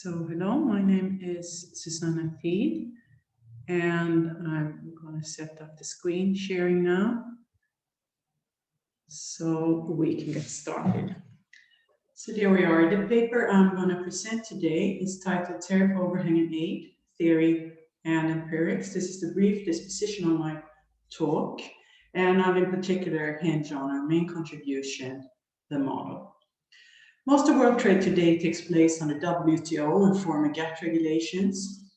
Hello, my name is Susanna Thede, and I'm going to set up the screen sharing now so we can get started. So there we are. The paper I'm going to present today is titled Tariff, Overhang and Aid, Theory and Empirics. This is the brief disposition on my talk, and I'll in particular hinge on our main contribution, the model. Most of world trade today takes place under WTO and former GATT regulations.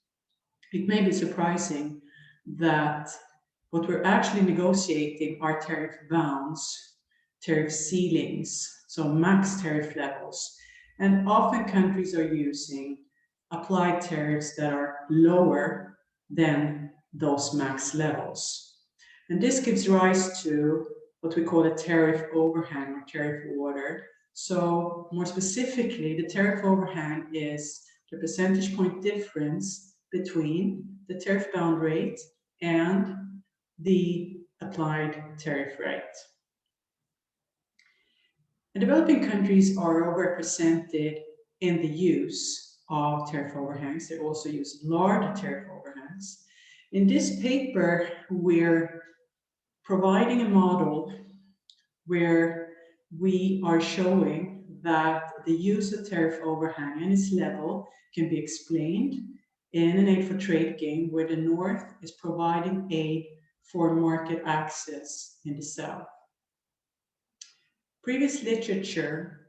It may be surprising that what we're actually negotiating are tariff bounds, tariff ceilings, so max tariff levels. And often countries are using applied tariffs that are lower than those max levels. And this gives rise to what we call a tariff overhang or tariff water. So more specifically, the tariff overhang is the percentage point difference between the tariff bound rate and the applied tariff rate. And developing countries are overrepresented in the use of tariff overhangs. They also use large tariff overhangs. In this paper, we're providing a model where we are showing that the use of tariff overhang and its level can be explained in an aid for trade game where the North is providing aid for market access in the South. Previous literature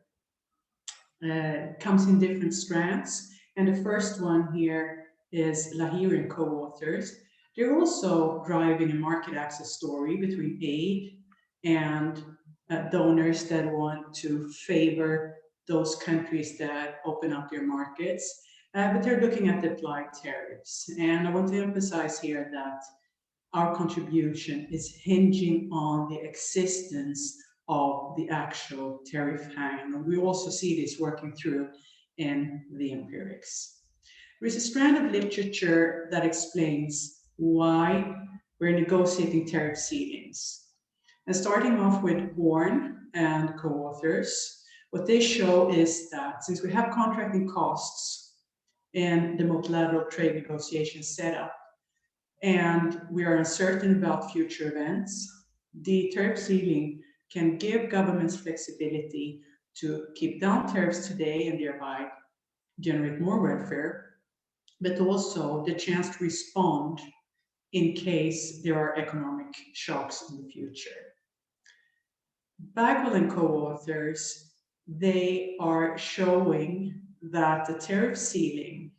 comes in different strands, and the first one here is Lahiri and co-authors. They're also driving a market access story between aid and donors that want to favor those countries that open up their markets, but they're looking at the applied tariffs. And I want to emphasize here that our contribution is hinging on the existence of the actual tariff hang. And we also see this working through in the empirics. There is a strand of literature that explains why we're negotiating tariff ceilings. And starting off with Horn and co-authors, what they show is that since we have contracting costs in the multilateral trade negotiation setup, and we are uncertain about future events, the tariff ceiling can give governments flexibility to keep down tariffs today and thereby generate more welfare, but also the chance to respond in case there are economic shocks in the future. Bagwell and co-authors, they are showing that the tariff ceiling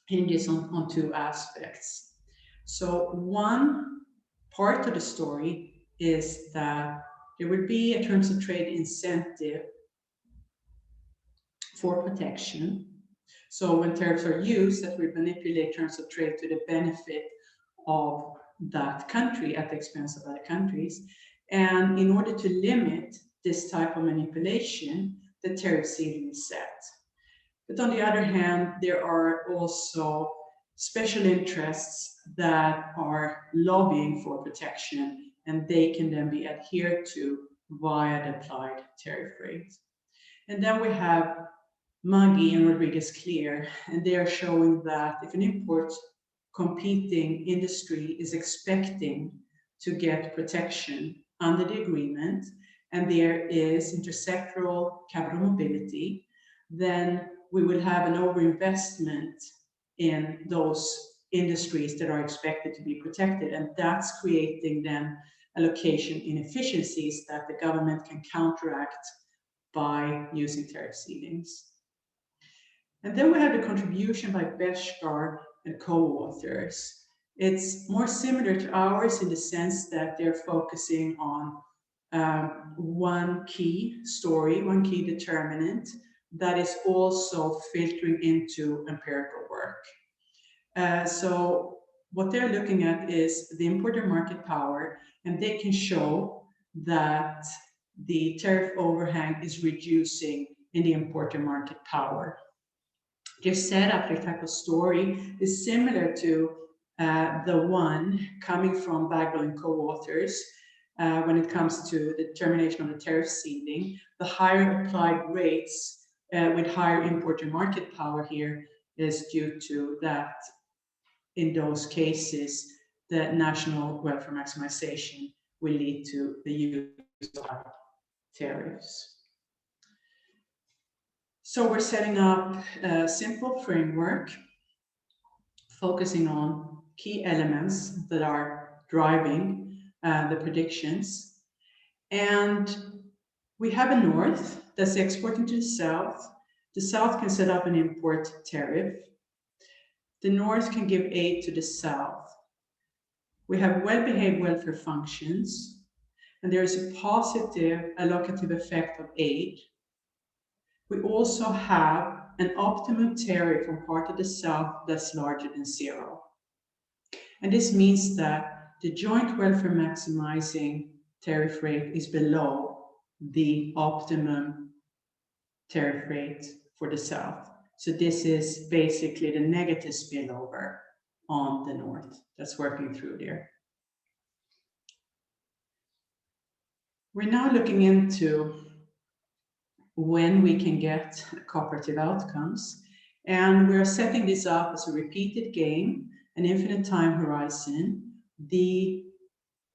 hinges on two aspects. So one part of the story is that there will be a terms of trade incentive for protection. So when tariffs are used, that will manipulate terms of trade to the benefit of that country at the expense of other countries. And in order to limit this type of manipulation, the tariff ceiling is set. But on the other hand, there are also special interests that are lobbying for protection, and they can then be adhered to via the applied tariff rate. And then we have Maggi and Rodriguez-Clear, and they are showing that if an import competing industry is expecting to get protection under the agreement, and there is intersectoral capital mobility, then we will have an overinvestment in those industries that are expected to be protected, and that's creating then allocation inefficiencies that the government can counteract by using tariff ceilings. And then we have the contribution by Beshkar and co-authors. It's more similar to ours in the sense that they're focusing on one key story, one key determinant that is also filtering into empirical work. So what they're looking at is the importer market power, and they can show that the tariff overhang is reducing in the importer market power. Their setup, their type of story is similar to the one coming from Bagwell and co-authors when it comes to the determination of the tariff ceiling. The higher applied rates with higher importer market power here is due to that in those cases, the national welfare maximization will lead to the use of tariffs. So we're setting up a simple framework focusing on key elements that are driving the predictions. And we have a north that's exporting to the south. The south can set up an import tariff. The north can give aid to the south. We have well-behaved welfare functions, and there is a positive allocative effect of aid. We also have an optimum tariff on part of the south that's larger than 0. And this means that the joint welfare maximizing tariff rate is below the optimum tariff rate for the south. So this is basically the negative spillover on the north that's working through there. We're now looking into when we can get cooperative outcomes, and we're setting this up as a repeated game, an infinite time horizon. The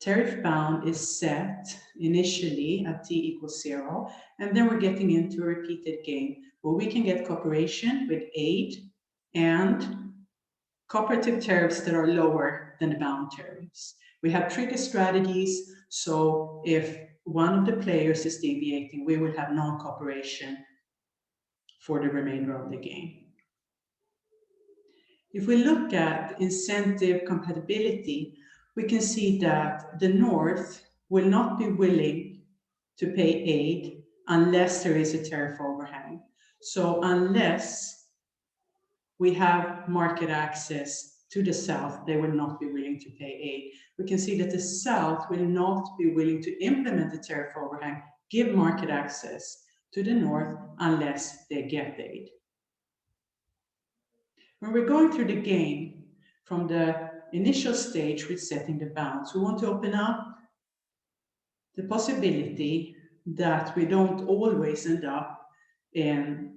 tariff bound is set initially at t=0, and then we're getting into a repeated game where we can get cooperation with aid and cooperative tariffs that are lower than the bound tariffs. We have trigger strategies, so if one of the players is deviating, we will have non-cooperation for the remainder of the game. If we look at incentive compatibility, we can see that the north will not be willing to pay aid unless there is a tariff overhang. So unless we have market access to the south, they will not be willing to pay aid. We can see that the south will not be willing to implement the tariff overhang, give market access to the north unless they get aid. When we're going through the game from the initial stage with setting the bounds, we want to open up the possibility that we don't always end up in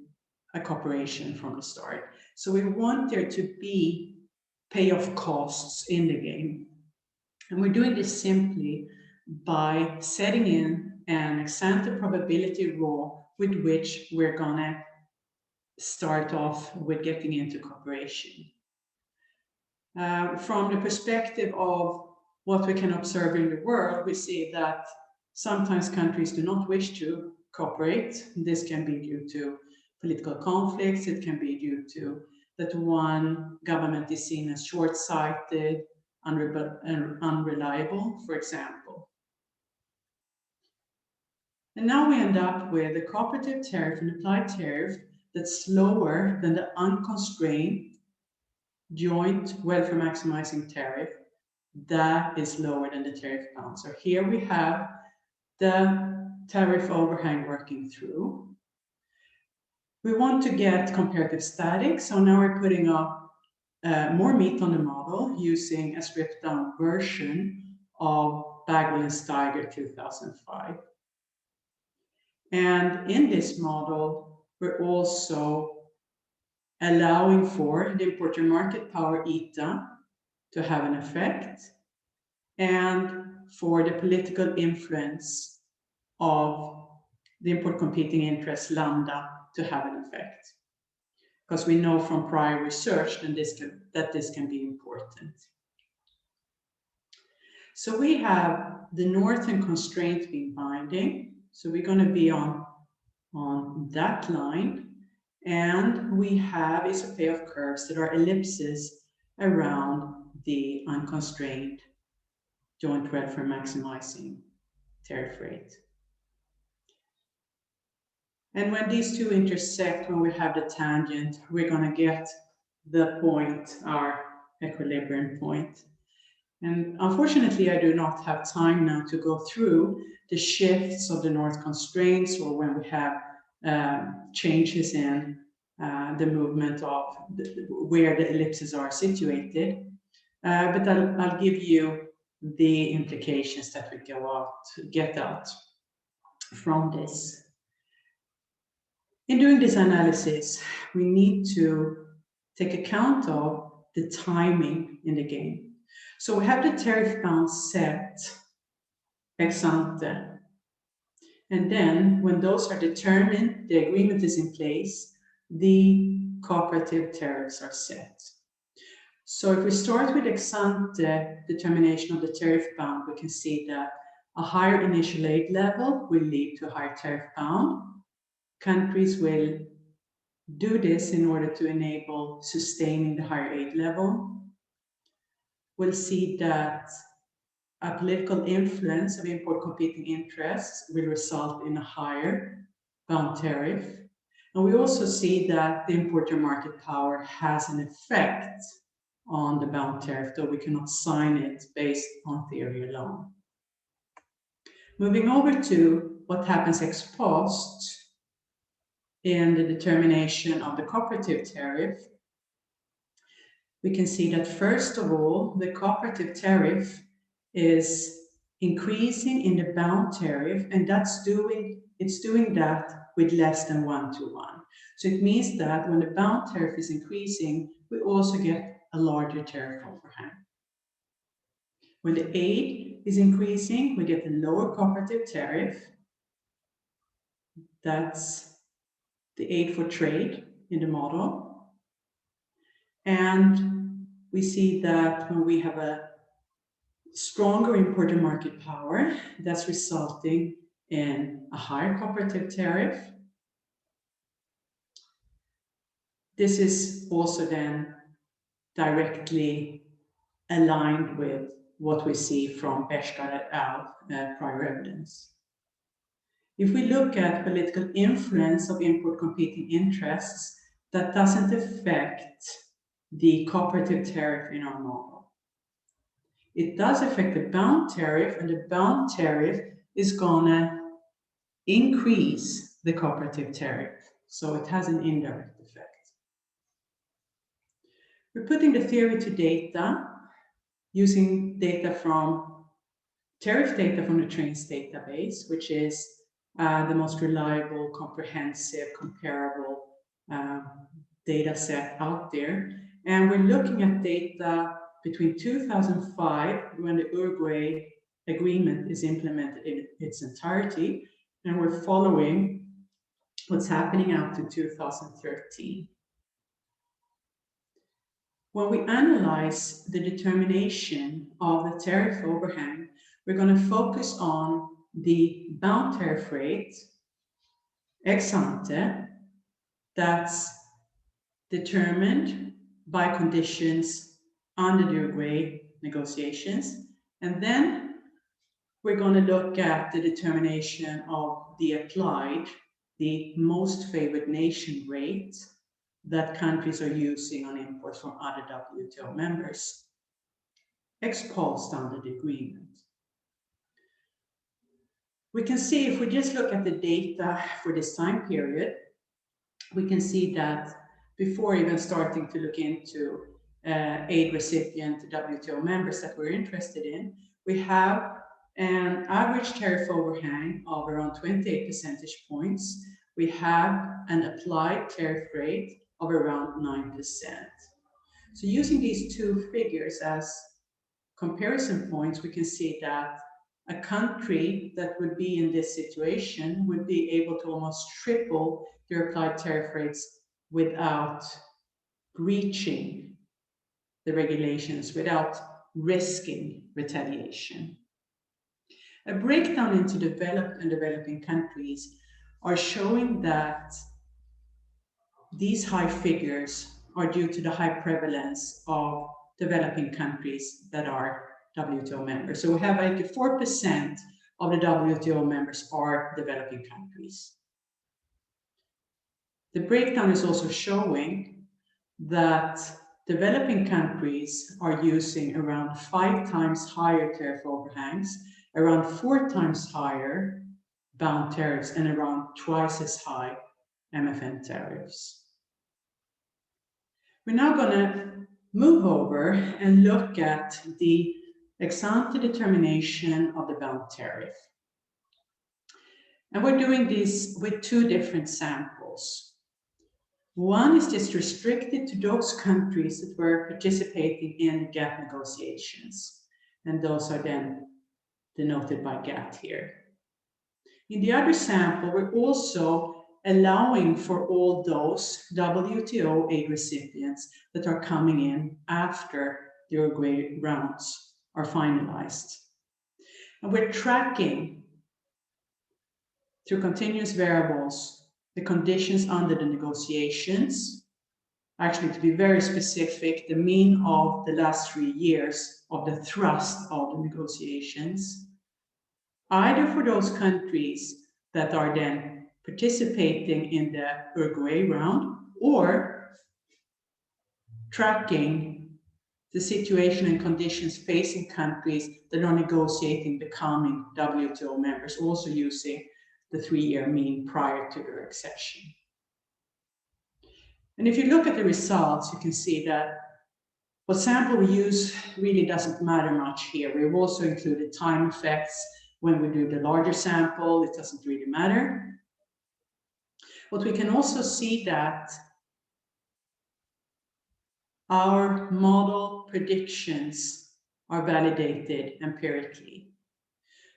a cooperation from the start. So we want there to be payoff costs in the game. And we're doing this simply by setting in an ex-ante probability rule with which we're gonna start off with getting into cooperation. From the perspective of what we can observe in the world, we see that sometimes countries do not wish to cooperate. This can be due to political conflicts, it can be due to that one government is seen as short-sighted, unreliable, for example. And now we end up with a cooperative tariff and applied tariff that's lower than the unconstrained joint welfare maximizing tariff that is lower than the tariff bound. So here we have the tariff overhang working through. We want to get comparative static, so now we're putting up more meat on the model using a stripped down version of Bagwell and Steiger 2005. And in this model, we're also allowing for the importer market power eta to have an effect and for the political influence of the import competing interest lambda to have an effect, because we know from prior research that this can be important. So we have the northern constraint being binding, so we're going to be on that line, and we have is a pair of curves that are ellipses around the unconstrained joint welfare maximizing tariff rate. And when these two intersect, when we have the tangent, we're going to get the point, our equilibrium point. And unfortunately, I do not have time now to go through the shifts of the north constraints or when we have changes in the movement of where the ellipses are situated. But I'll give you the implications that we get out from this. In doing this analysis, we need to take account of the timing in the game. So we have the tariff bounds set ex ante. And then when those are determined, the agreement is in place, the cooperative tariffs are set. So if we start with ex ante determination of the tariff bound, we can see that a higher initial aid level will lead to a higher tariff bound. Countries will do this in order to enable sustaining the higher aid level. We'll see that a political influence of import competing interests will result in a higher bound tariff. And we also see that the importer market power has an effect on the bound tariff, though we cannot sign it based on theory alone. Moving over to what happens ex post in the determination of the cooperative tariff, we can see that first of all, the cooperative tariff is increasing in the bound tariff, and it's doing that with less than 1-to-1. So it means that when the bound tariff is increasing, we also get a larger tariff overhang. When the aid is increasing, we get a lower cooperative tariff. That's the aid for trade in the model. And we see that when we have a stronger importer market power, that's resulting in a higher cooperative tariff. This is also then directly aligned with what we see from Beshkar et al. Prior evidence. If we look at political influence of import competing interests, that doesn't affect the cooperative tariff in our model. It does affect the bound tariff, and the bound tariff is gonna increase the cooperative tariff. So it has an indirect effect. We're putting the theory to data using data from tariff data from the TRAINS database, which is the most reliable, comprehensive, comparable data set out there. And we're looking at data between 2005, when the Uruguay agreement is implemented in its entirety, and we're following what's happening out to 2013. When we analyze the determination of the tariff overhang, we're going to focus on the bound tariff rate ex ante that's determined by conditions under the Uruguay negotiations. And then we're going to look at the determination of the applied, the most favored nation rate that countries are using on imports from other WTO members, ex post under the agreement. We can see, if we just look at the data for this time period, we can see that before even starting to look into aid recipient WTO members that we're interested in, we have an average tariff overhang of around 28 percentage points. We have an applied tariff rate of around 9%. So using these two figures as comparison points, we can see that a country that would be in this situation would be able to almost triple their applied tariff rates without breaching the regulations, without risking retaliation. A breakdown into developed and developing countries are showing that these high figures are due to the high prevalence of developing countries that are WTO members. So we have 84% of the WTO members are developing countries. The breakdown is also showing that developing countries are using around 5 times higher tariff overhangs, around 4 times higher bound tariffs, and around twice as high MFN tariffs. We're now going to move over and look at the ex ante determination of the bound tariff. And we're doing this with 2 different samples. variables. One is just restricted to those countries that were participating in GATT negotiations, and those are then denoted by GATT here. In the other sample, we're also allowing for all those WTO aid recipients that are coming in after the Uruguay rounds are finalized. And we're tracking through continuous variables the conditions under the negotiations. Actually, to be very specific, the mean of the last 3 years of the thrust of the negotiations, either for those countries that are then participating in the Uruguay round or tracking the situation and conditions facing countries that are negotiating becoming WTO members, also using the 3-year mean prior to their accession. And if you look at the results, you can see that what sample we use really doesn't matter much here. We've also included time effects. When we do the larger sample, it doesn't really matter. But we can also see that our model predictions are validated empirically.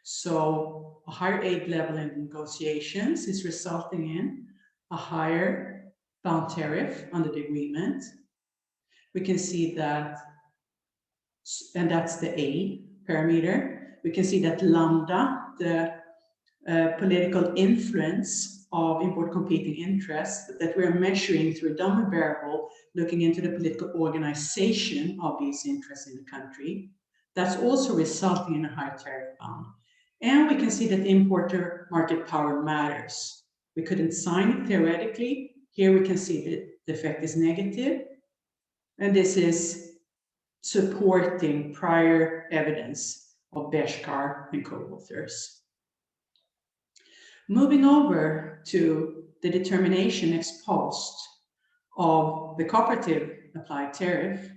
So a higher aid level in negotiations is resulting in a higher bound tariff under the agreement. We can see that, and that's the A parameter. We can see that lambda, the political influence of import competing interests that we're measuring through a dominant variable, looking into the political organization of these interests in the country, that's also resulting in a higher tariff bound. And we can see that importer market power matters. We couldn't sign it theoretically. Here we can see that the effect is negative. And this is supporting prior evidence of Beshkar and co-authors. Moving over to the determination ex post of the cooperative applied tariff,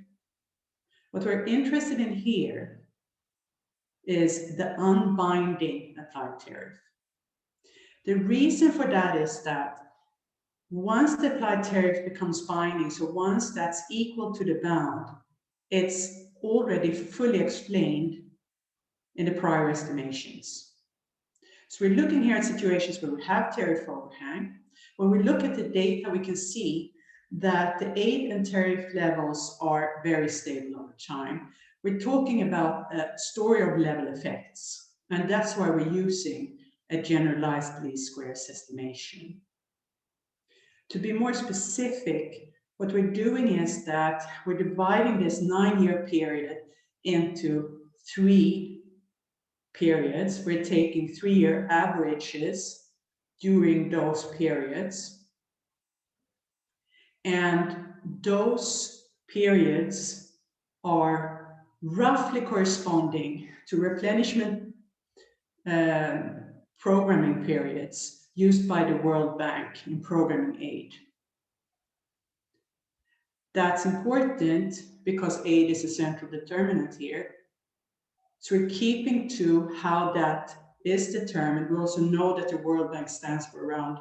what we're interested in here is the unbinding applied tariff. The reason for that is that once the applied tariff becomes binding, so once that's equal to the bound, it's already fully explained in the prior estimations. So we're looking here at situations where we have tariff overhang. When we look at the data, we can see that the aid and tariff levels are very stable over time. We're talking about a story of level effects, and that's why we're using a generalized least squares estimation. To be more specific, what we're doing is that we're dividing this 9-year period into 3 periods. We're taking 3-year averages during those periods. And those periods are roughly corresponding to replenishment programming periods used by the World Bank in programming aid. That's important because aid is a central determinant here. So we're keeping to how that is determined. We also know that the World Bank stands for around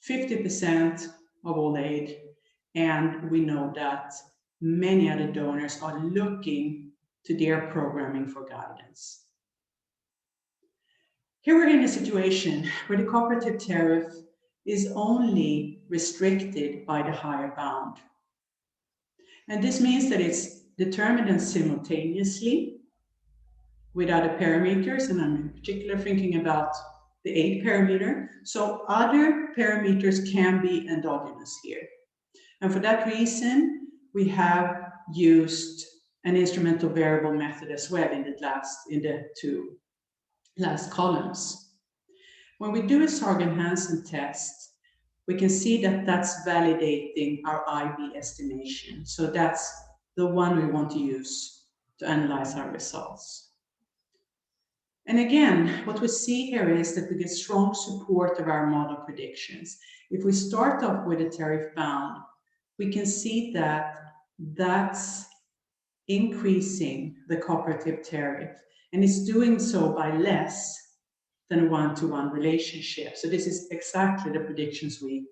50% of all aid, and we know that many other donors are looking to their programming for guidance. Here we're in a situation where the cooperative tariff is only restricted by the higher bound. And this means that it's determined simultaneously with other parameters, and I'm in particular thinking about the aid parameter. So other parameters can be endogenous here. And for that reason, we have used an instrumental variable method as well in the 2 last columns. When we do a Sargan-Hansen test, we can see that that's validating our IB estimation. So that's the one we want to use to analyze our results. And again, what we see here is that we get strong support of our model predictions. If we start off with a tariff bound, we can see that that's increasing the cooperative tariff, and it's doing so by less than a 1-to-1 relationship. So this is exactly the predictions we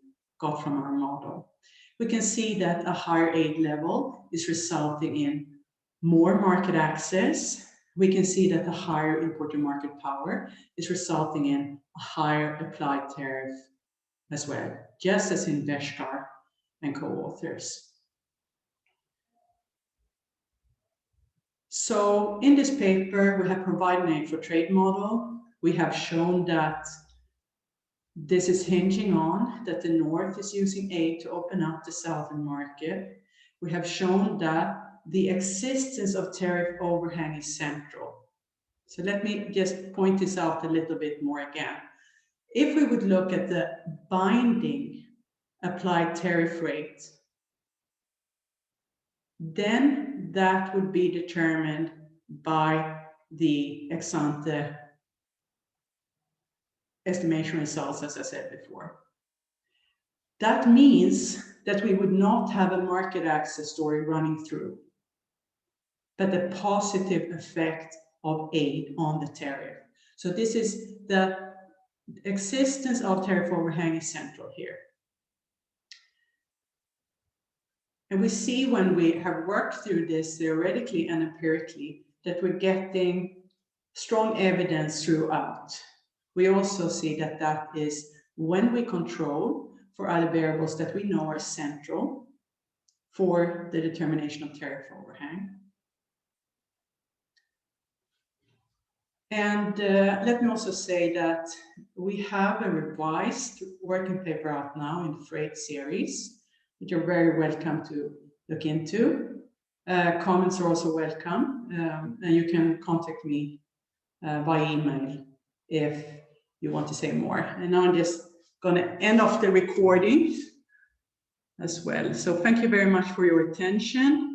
got from our model. We can see that a higher aid level is resulting in more market access. We can see that the higher importer market power is resulting in a higher applied tariff as well, just as in Veshkar and co-authors. So in this paper, we have provided an aid for trade model. We have shown that this is hinging on that the North is using aid to open up the Southern market. We have shown that the existence of tariff overhang is central. So let me just point this out a little bit more again. If we would look at the binding applied tariff rate, then that would be determined by the ex ante estimation results, as I said before. That means that we would not have a market access story running through, but the positive effect of aid on the tariff. So this is the existence of tariff overhang is central here. And we see when we have worked through this theoretically and empirically that we're getting strong evidence throughout. We also see that that is when we control for other variables that we know are central for the determination of tariff overhang. And let me also say that we have a revised working paper out now in the freight series, which you're very welcome to look into. Comments are also welcome, and you can contact me by email if you want to say more. And now I'm just going to end off the recording as well. So thank you very much for your attention.